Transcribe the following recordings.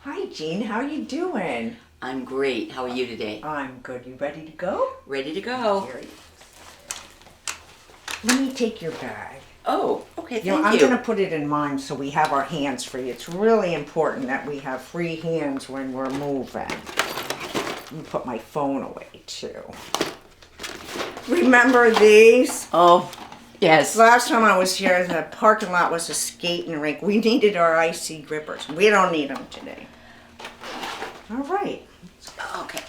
Hi, Jean. How are you doing? I'm great. How are you today? I'm good. You ready to go? Ready to go. Here you Let me take your bag. Oh, okay, thank I'm you. going to put it in mine so we have our hands free. It's really important that we have free hands when we're moving. Let me put my phone away, too. Remember these? Oh, yes. Last time I was here, the parking lot was a skating rink. We needed our icy grippers. We don't need them today. All right. Okay.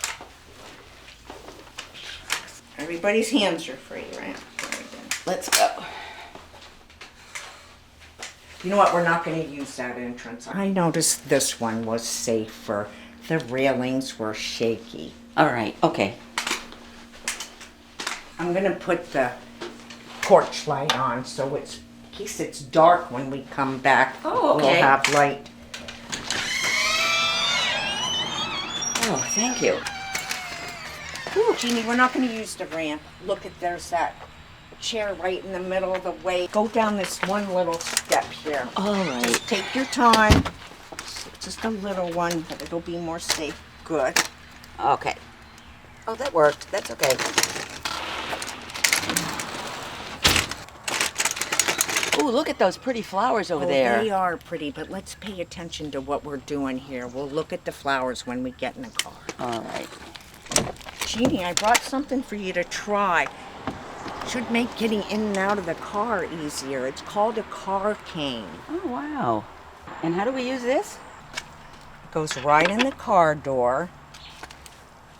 Everybody's hands are free, right? Let's go. You know what? We're not going to use that entrance. I noticed this one was safer. The railings were shaky. All right, okay. I'm going to put the porch light on so it's, in case it's dark when we come back, Oh, okay. we'll have light. Oh, thank you. Ooh, Jeannie, we're not going to use the ramp. Look at, there's that chair right in the middle of the way. Go down this one little step here. All right. Just take your time. It's just a little one, but it'll be more safe. Good. Okay. Oh, that worked. That's okay. Ooh, look at those pretty flowers over there. They are pretty, but let's pay attention to what we're doing here. We'll look at the flowers when we get in the car. All right. Jeannie, I brought something for you to try. Should make getting in and out of the car easier. It's called a car cane. Oh, wow. And how do we use this? It goes right in the car door.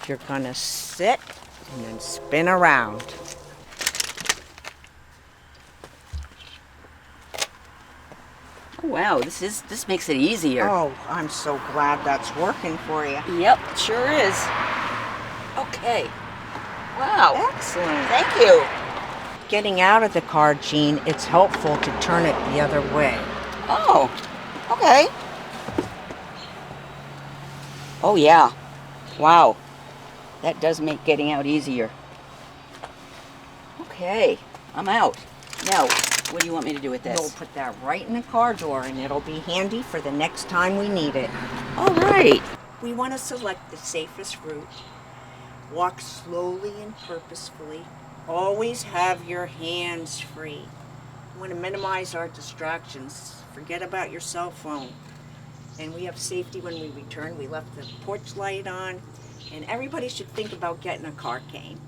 You're gonna sit and then spin around. Oh, wow, this makes it easier. Oh, I'm so glad that's working for you. Yep, sure is. Okay. Wow. Excellent. Thank you. Getting out of the car, Jean, it's helpful to turn it the other way. Oh, okay. Oh, yeah. Wow. That does make getting out easier. Okay, I'm out. Now, what do you want me to do with this? We'll put that right in the car door and it'll be handy for the next time we need it. All right. We want to select the safest route. Walk slowly and purposefully. Always have your hands free. We want to minimize our distractions. Forget about your cell phone. And we have safety when we return. We left the porch light on. And everybody should think about getting a car cane.